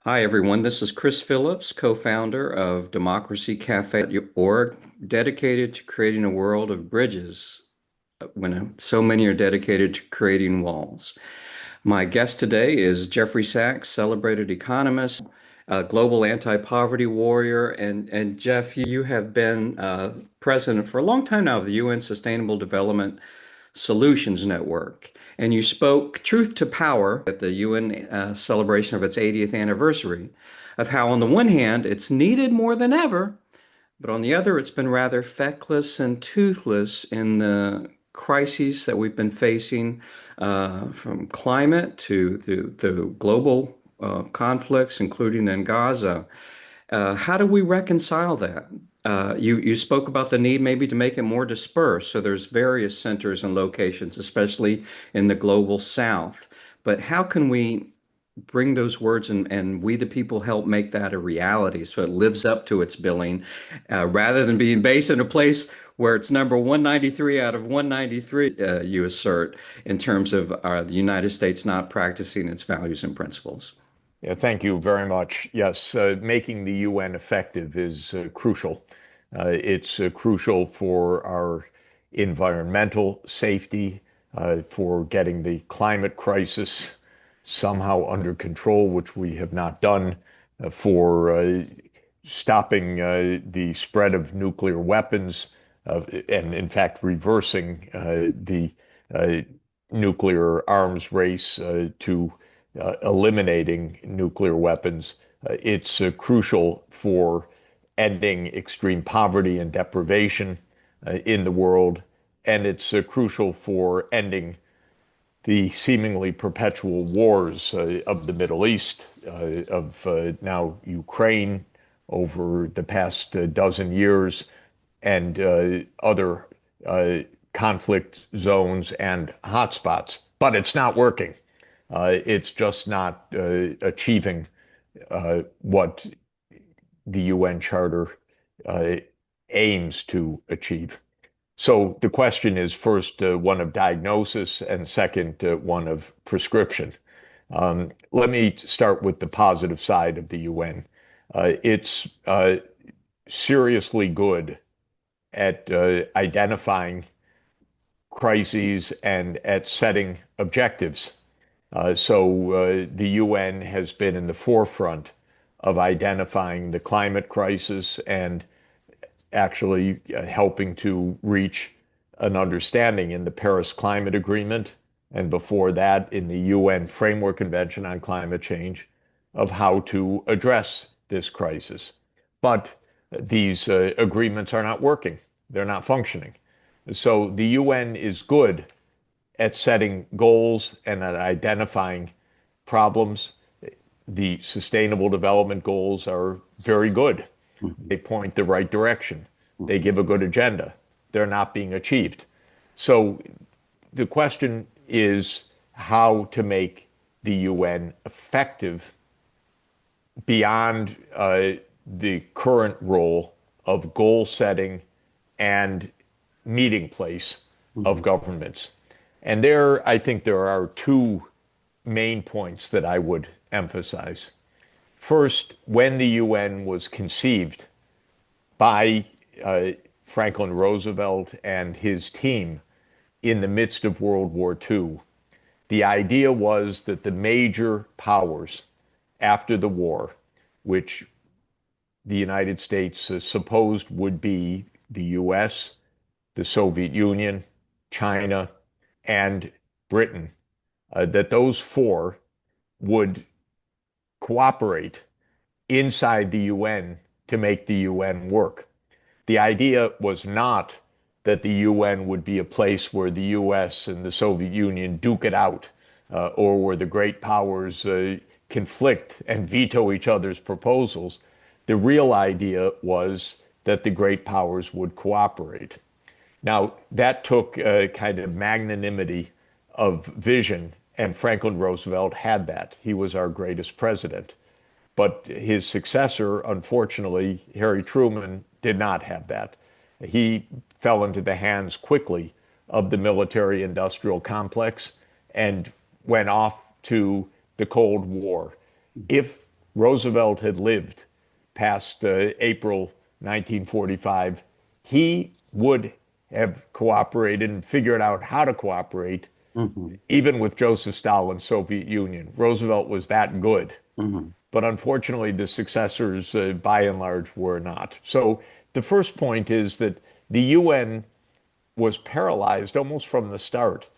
Hi, everyone. This is Chris Phillips, co-founder of democracycafe.org, dedicated to creating a world of bridges when so many are dedicated to creating walls. My guest today is Jeffrey Sachs, celebrated economist, a global anti-poverty warrior. And Jeff, you have been president for a long time now of the UN Sustainable Development Solutions Network. And you spoke truth to power at the UN celebration of its 80th anniversary of how, on the one hand, it's needed more than ever, but on the other, it's been rather feckless and toothless in the crises that we've been facing, from climate to the global conflicts, including in Gaza. How do we reconcile that? You spoke about the need maybe to make it more dispersed. So there's various centers and locations, especially in the global south. But how can we bring those words and we the people help make that a reality so it lives up to its billing, rather than being based in a place where it's number 193 out of 193, you assert, in terms of the United States not practicing its values and principles? Yeah, thank you very much. Yes, making the UN effective is crucial. It's crucial for our environmental safety, for getting the climate crisis somehow under control, which we have not done, for stopping the spread of nuclear weapons, and in fact, reversing the uh, nuclear arms race to eliminating nuclear weapons. It's crucial for ending extreme poverty and deprivation in the world, and it's crucial for ending the seemingly perpetual wars of the Middle East, of now Ukraine over the past dozen years, and other uh, conflict zones and hotspots. But it's not working. It's just not achieving what the UN Charter uh, aims to achieve. So the question is first one of diagnosis and second one of prescription. Let me start with the positive side of the UN. It's seriously good at identifying crises and at setting objectives. So the UN has been in the forefront of identifying the climate crisis and actually helping to reach an understanding in the Paris Climate Agreement, and before that in the UN Framework Convention on Climate Change, of how to address this crisis. But these agreements are not working. They're not functioning. So the UN is good at setting goals and at identifying problems. The Sustainable Development Goals are very good. They point the right direction. They give a good agenda. They're not being achieved. So the question is how to make the UN effective beyond the current role of goal setting and meeting place of Mhm. governments. And there, I think there are two main points that I would emphasize. First, when the UN was conceived by uh, Franklin Roosevelt and his team in the midst of World War II, the idea was that the major powers after the war, which the United States supposed would be the US, the Soviet Union, China, and Britain, that those four would cooperate inside the UN to make the UN work. The idea was not that the UN would be a place where the US and the Soviet Union duke it out, or where the great powers conflict and veto each other's proposals. The real idea was that the great powers would cooperate. Now, that took a kind of magnanimity of vision, and Franklin Roosevelt had that. He was our greatest president. But his successor, unfortunately, Harry Truman, did not have that. He fell into the hands quickly of the military industrial complex and went off to the Cold War. If Roosevelt had lived past April 1945, he would have cooperated and figured out how to cooperate, Hmm. even with Joseph Stalin's Soviet Union. Roosevelt was that good. Hmm. But unfortunately, the successors, by and large, were not. So the first point is that the UN was paralyzed almost from the start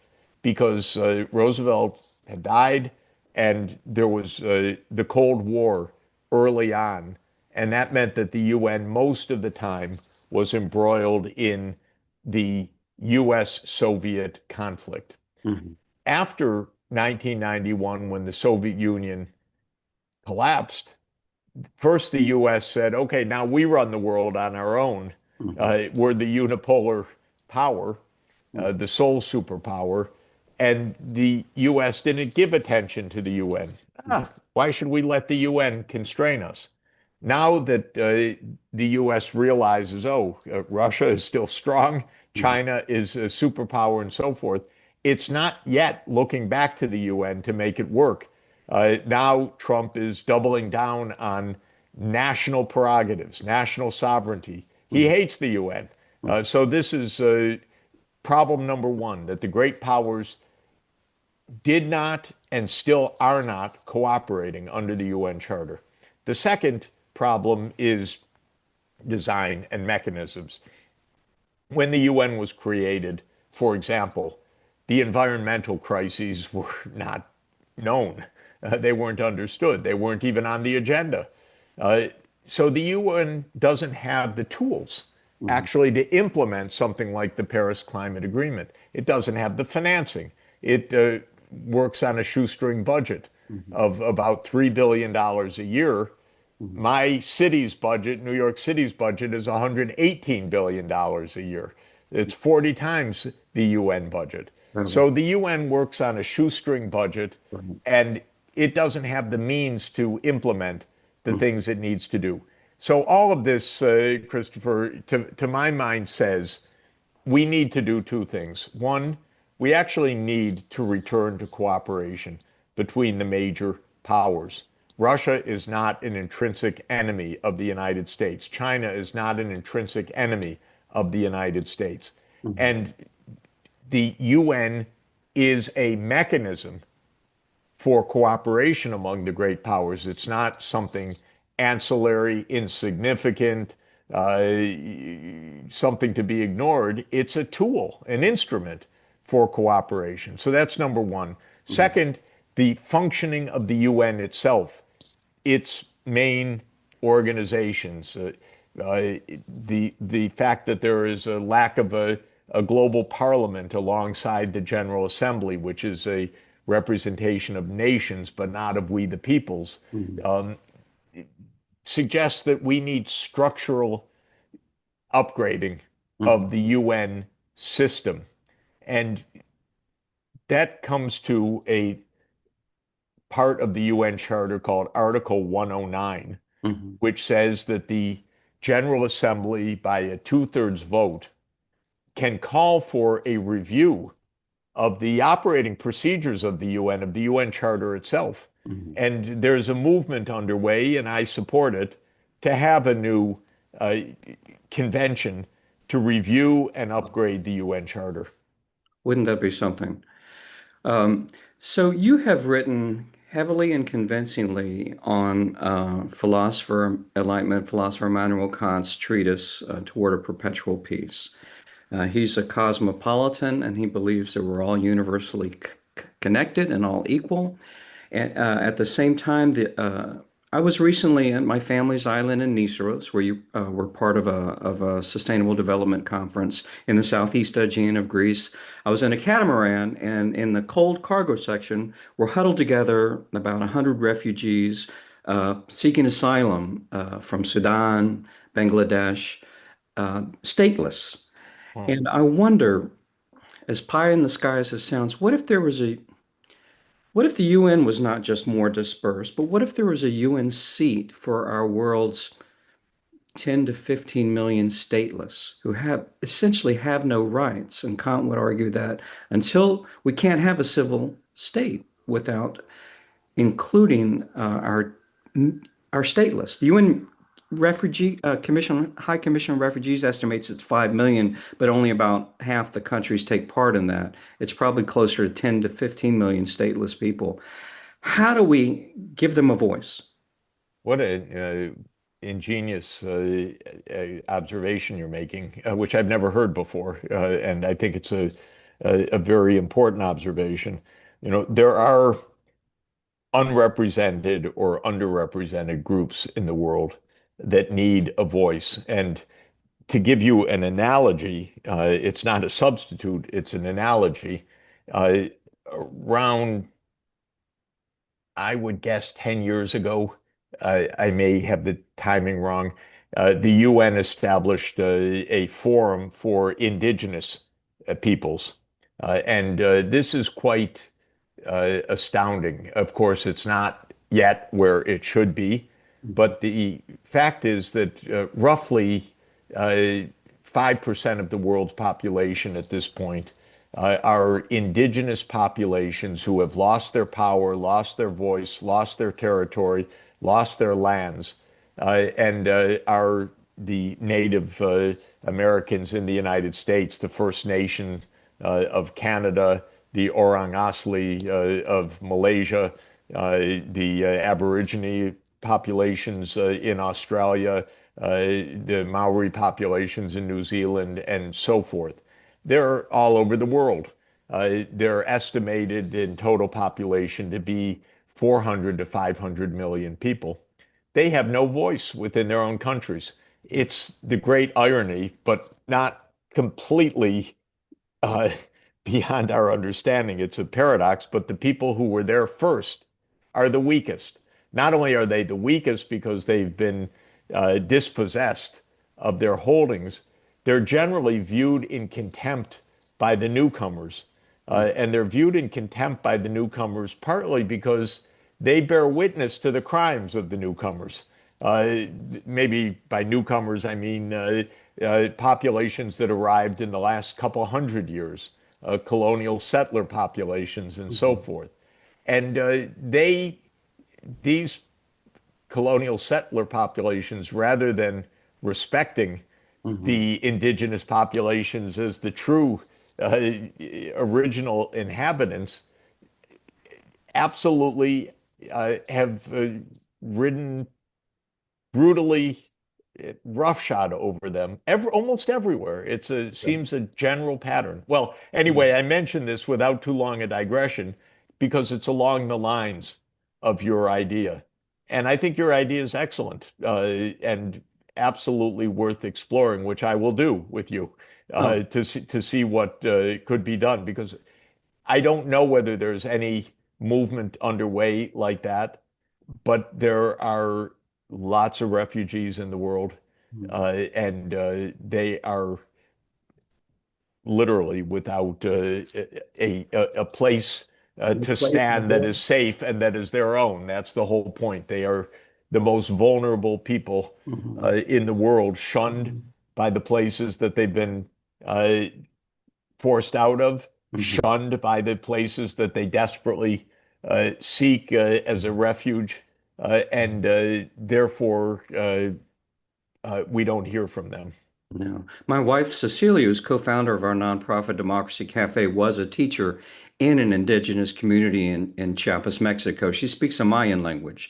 because Roosevelt had died and there was the Cold War early on. And that meant that the UN most of the time was embroiled in the US Soviet conflict. Hmm. After 1991, when the Soviet Union collapsed, first the US said, okay, now we run the world on our own. Hmm. We're the unipolar power, the sole superpower. And the US didn't give attention to the UN. Why should we let the UN constrain us? Now that the US realizes, oh, Russia is still strong, Hmm. China is a superpower, and so forth, it's not yet looking back to the UN to make it work. Now Trump is doubling down on national prerogatives, national sovereignty. He Hmm. hates the UN. So this is problem number one, that the great powers did not and still are not cooperating under the UN Charter. The second problem is design and mechanisms. When the UN was created, for example, the environmental crises were not known. They weren't understood. They weren't even on the agenda. Uh, so the UN doesn't have the tools Hmm. actually to implement something like the Paris Climate Agreement. It doesn't have the financing. It works on a shoestring budget Hmm. of about $3 billion a year. Hmm. My city's budget, New York City's budget, is $118 billion a year. It's 40 times the UN budget. Incredible. So the UN works on a shoestring budget, Right. and it doesn't have the means to implement the Hmm. things it needs to do. So all of this, Christopher, to my mind says we need to do two things. One, we actually need to return to cooperation between the major powers. Russia is not an intrinsic enemy of the United States. China is not an intrinsic enemy of the United States. Hmm. And the UN is a mechanism for cooperation among the great powers. It's not something ancillary, insignificant, uh, something to be ignored. It's a tool, an instrument for cooperation. So that's number one. Hmm. Second, the functioning of the UN itself, its main organizations, the fact that there is a lack of a global parliament alongside the General Assembly, which is a representation of nations but not of we the peoples, Hmm. suggests that we need structural upgrading Hmm. of the UN system. And that comes to a part of the UN Charter called Article 109, Hmm. which says that the General Assembly, by a two-thirds vote, can call for a review of the operating procedures of of the UN Charter itself. Hmm. And there's a movement underway, and I support it, to have a new uh, convention to review and upgrade the UN Charter. Wouldn't that be something? Um, so you have written heavily and convincingly on philosopher Immanuel Kant's treatise Toward a Perpetual Peace. He's a cosmopolitan, and he believes that we're all universally connected and all equal. And at the same time, I was recently at my family's island in Niceros, where you were part of a sustainable development conference in the southeast Aegean of Greece. I was in a catamaran, and in the cold cargo section, were huddled together about 100 refugees seeking asylum from Sudan, Bangladesh, stateless. Wow. And I wonder, as pie in the sky as it sounds, what if the UN was not just more dispersed, but what if there was a UN seat for our world's 10 to 15 million stateless who have essentially have no rights? And Kant would argue that until we can't have a civil state without including our are stateless. The UN Refugee Commission, High Commission on Refugees estimates it's 5 million, but only about half the countries take part in that. It's probably closer to 10 to 15 million stateless people. How do we give them a voice? What a ingenious observation you're making, which I've never heard before, and I think it's a very important observation. You know, there are unrepresented or underrepresented groups in the world that need a voice. And to give you an analogy, it's not a substitute, it's an analogy. Uh, Around, I would guess, 10 years ago, I may have the timing wrong, the UN established a forum for indigenous peoples. And this is quite astounding. Of course, it's not yet where it should be, but the fact is that roughly uh, 5% of the world's population at this point are indigenous populations who have lost their power, lost their voice, lost their territory, lost their lands, and are the Native Americans in the United States, the First Nation of Canada, the Orang Asli of Malaysia, the Aborigine populations in Australia, the Maori populations in New Zealand, and so forth. They're all over the world. They're estimated in total population to be 400 to 500 million people. They have no voice within their own countries. It's the great irony, but not completely uh, beyond our understanding. It's a paradox, but the people who were there first are the weakest. Not only are they the weakest because they've been dispossessed of their holdings, they're generally viewed in contempt by the newcomers. And they're viewed in contempt by the newcomers partly because they bear witness to the crimes of the newcomers. Uh, Maybe by newcomers, I mean populations that arrived in the last couple hundred years, colonial settler populations, and so Mhm. forth. And these colonial settler populations, rather than respecting Mhm. the indigenous populations as the true uh, original inhabitants, absolutely have ridden brutally roughshod over them almost everywhere. Seems a general pattern. Well, anyway, I mentioned this without too long a digression because it's along the lines of your idea. And I think your idea is excellent and absolutely worth exploring, which I will do with you Oh, to see what could be done because I don't know whether there's any movement underway like that, but there are lots of refugees in the world, and they are literally without a place no to place, no stand that is voice. safe and that is their own. That's the whole point. They are the most vulnerable people Mhm. in the world, shunned Mhm. by the places that they've been uh, forced out of, Mhm. shunned by the places that they desperately seek as a refuge, and therefore we don't hear from them. No. My wife, Cecilia, who's co-founder of our nonprofit Democracy Cafe, was a teacher in an indigenous community in Chiapas, Mexico. She speaks a Mayan language.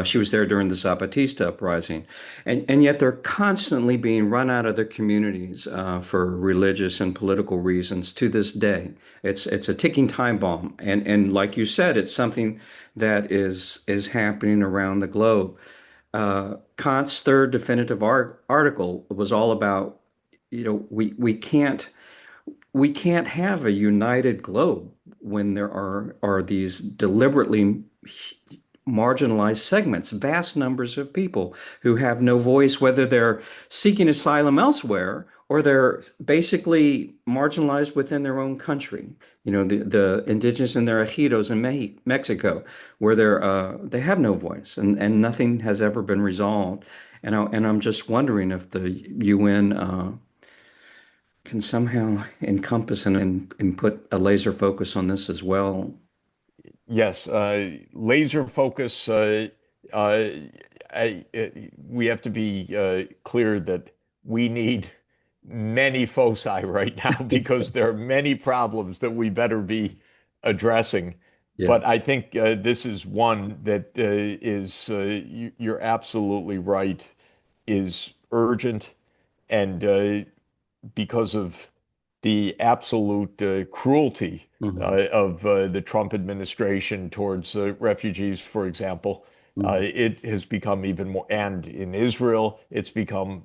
She was there during the Zapatista uprising. And yet they're constantly being run out of their communities for religious and political reasons to this day. It's a ticking time bomb. And like you said, it's something that is happening around the globe. Kant's third definitive article was all about, we can't have a united globe when there are these deliberately marginalized segments, vast numbers of people who have no voice, whether they're seeking asylum elsewhere or they're basically marginalized within their own country. The indigenous in their ejidos in Mexico, where they have no voice and nothing has ever been resolved. And I'm just wondering if the UN can somehow encompass and put a laser focus on this as well. Yes, laser focus. Uh, we have to be clear that we need many foci right now because there are many problems that we better be addressing. Yeah. But I think this is one that you're absolutely right, is urgent. And because of the absolute cruelty Hmm. of the Trump administration towards refugees, for example. Hmm. It has become even more, and in Israel, it's become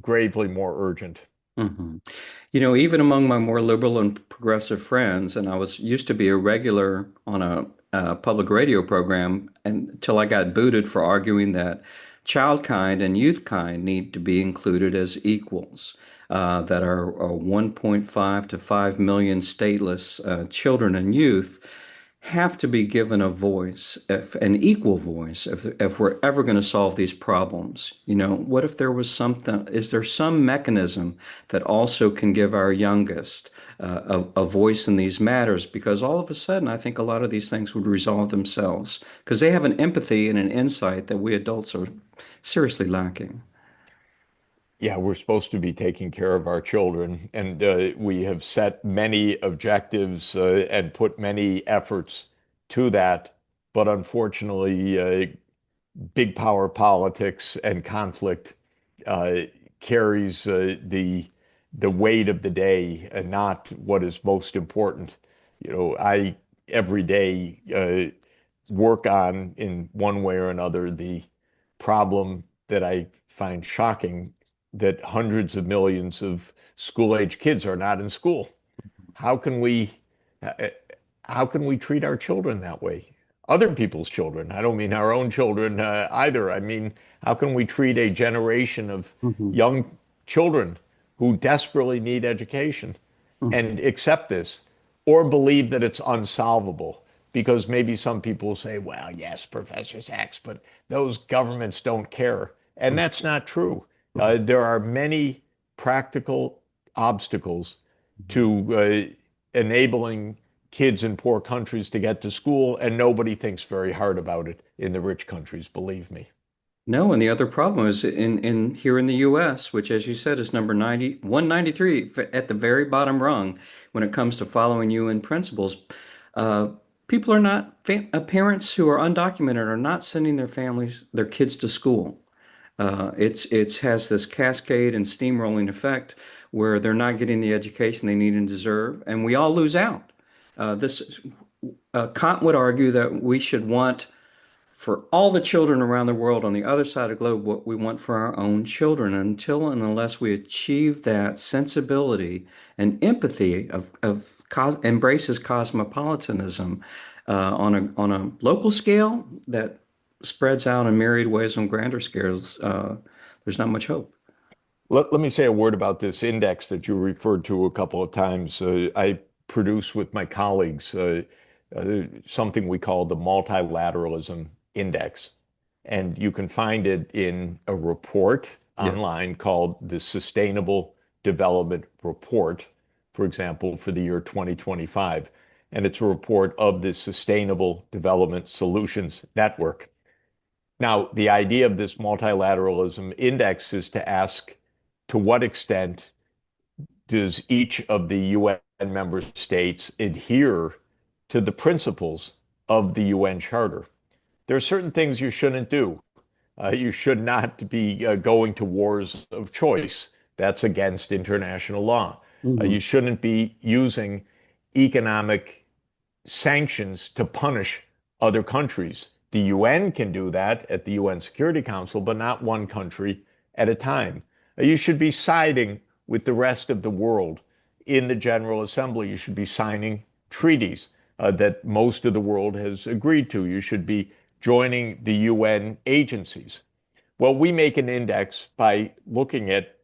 gravely more urgent. Hmm. Even among my more liberal and progressive friends, and I was used to be a regular on a public radio program until I got booted for arguing that child kind and youth kind need to be included as equals. That our 1.5 to 5 million stateless children and youth have to be given a voice, an equal voice, if we're ever going to solve these problems. What if there was something, is there some mechanism that also can give our youngest a voice in these matters? Because all of a sudden, I think a lot of these things would resolve themselves because they have an empathy and an insight that we adults are seriously lacking. Yeah, we're supposed to be taking care of our children, and we have set many objectives and put many efforts to that. But unfortunately, big power politics and conflict uh, carries the weight of the day and not what is most important. I every day work on, in one way or another, the problem that I find shocking, that hundreds of millions of school-age kids are not in school. How can we uh, how can we treat our children that way? Other people's children. I don't mean our own children either. I mean, how can we treat a generation of Hmm. young children who desperately need education and accept this, or believe that it's unsolvable? Because maybe some people will say, well, yes, Professor Sachs, but those governments don't care. And that's not true. There are many practical obstacles to enabling kids in poor countries to get to school, and nobody thinks very hard about it in the rich countries, believe me. No, and the other problem is in here in the US, which as you said is number 90, 193 at the very bottom rung when it comes to following UN principles. Uh, People are not, parents who are undocumented are not sending their kids to school. It's has this cascade and steamrolling effect where they're not getting the education they need and deserve, and we all lose out. This Kant would argue that we should want for all the children around the world on the other side of the globe what we want for our own children. Until and unless we achieve that sensibility and empathy embraces cosmopolitanism on a local scale that spreads out in myriad ways on grander scales, there's not much hope. Let me say a word about this index that you referred to a couple of times. I produce with my colleagues something we call the Multilateralism Index. And you can find it in a report Yeah. online called the Sustainable Development Report, for example, for the year 2025. And it's a report of the Sustainable Development Solutions Network. Now, the idea of this multilateralism index is to ask, to what extent does each of the UN member states adhere to the principles of the UN Charter? There are certain things you shouldn't do. You should not be going to wars of choice. That's against international law. Hmm. You shouldn't be using economic sanctions to punish other countries. The UN can do that at the UN Security Council, but not one country at a time. You should be siding with the rest of the world in the General Assembly. You should be signing treaties that most of the world has agreed to. You should be joining the UN agencies. Well, we make an index by looking at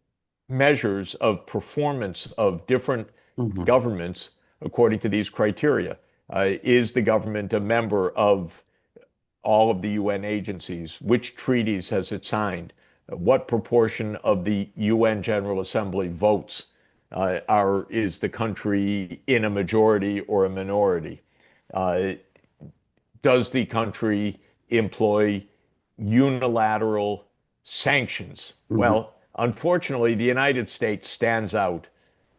measures of performance of different Hmm. governments according to these criteria. Is the government a member of all of the UN agencies? Which treaties has it signed? What proportion of the UN General Assembly votes is the country in a majority or a minority? Uh, does the country employ unilateral sanctions. Mhm. Well, unfortunately, the United States stands out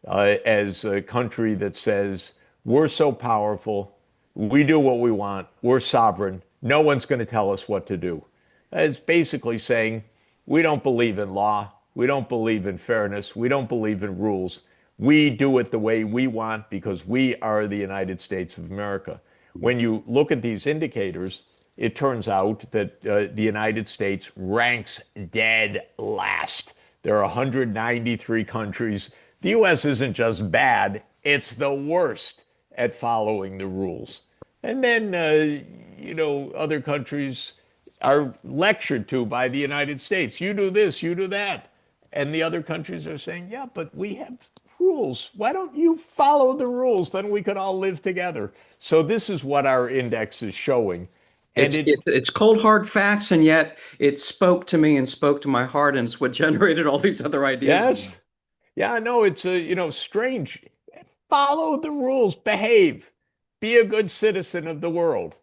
as a country that says, we're so powerful, we do what we want, we're sovereign, no one's going to tell us what to do. It's basically saying, we don't believe in law, we don't believe in fairness, we don't believe in rules. We do it the way we want because we are the United States of America. When you look at these indicators, it turns out that the United States ranks dead last. There are 193 countries. The US isn't just bad, it's the worst at following the rules. And then, other countries are lectured to by the United States. You do this, you do that. And the other countries are saying, yeah, but we have rules. Why don't you follow the rules? Then we could all live together. So this is what our index is showing. And It's cold hard facts, and yet it spoke to me and spoke to my heart, and it's what generated all these other ideas. yes, yeah, no, it's strange. Follow the rules, behave, be a good citizen of the world.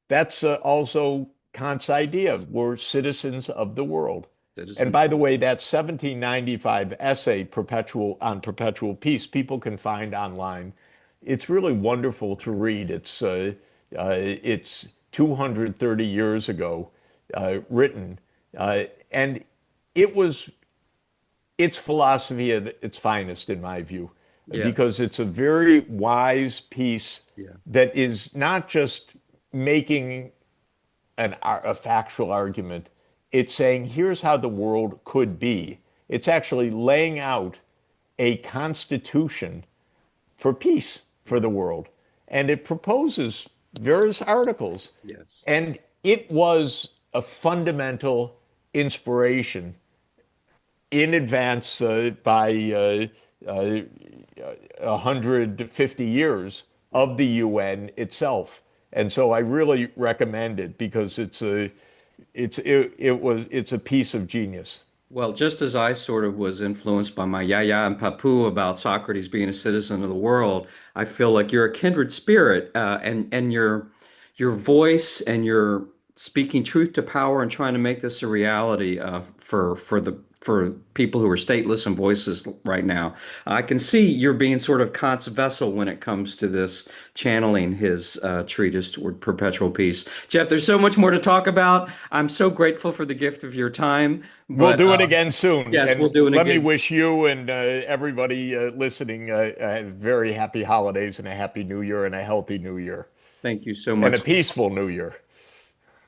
That's also Kant's idea. We're citizens of the world. And Citizens. by the way, that 1795 essay perpetual peace, people can find online. It's really wonderful to read. It's 230 years ago written, and it was it's philosophy at its finest, in my view, Yeah, because it's a very wise piece yeah, that is not just making a factual argument. It's saying, here's how the world could be. It's actually laying out a constitution for peace for the world. And it proposes various articles. yes. And it was a fundamental inspiration in advance by 150 years of the UN itself. And so I really recommend it because it's a piece of genius. Well, just as I sort of was influenced by my Yaya and Papu about Socrates being a citizen of the world, I feel like you're a kindred spirit, and your voice and your speaking truth to power and trying to make this a reality for people who are stateless and voiceless right now. I can see you're being sort of Kant's vessel when it comes to this channeling his treatise toward perpetual peace. Jeff, there's so much more to talk about. I'm so grateful for the gift of your time. We'll But do it again soon. yes, we'll And do it let me again. wish you and everybody listening very happy holidays and a happy new year and a healthy new year Thank you so and a much. peaceful new year.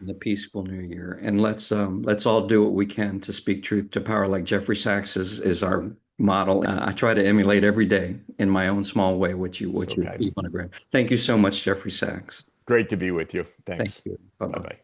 In a peaceful new year. And let's all do what we can to speak truth to power, like Jeffrey Sachs is our model. I try to emulate every day in my own small way what So you kind. keep on a grant. Thank you so much, Jeffrey Sachs. Great to be with you. Thank Thanks. you. Bye Bye bye. bye.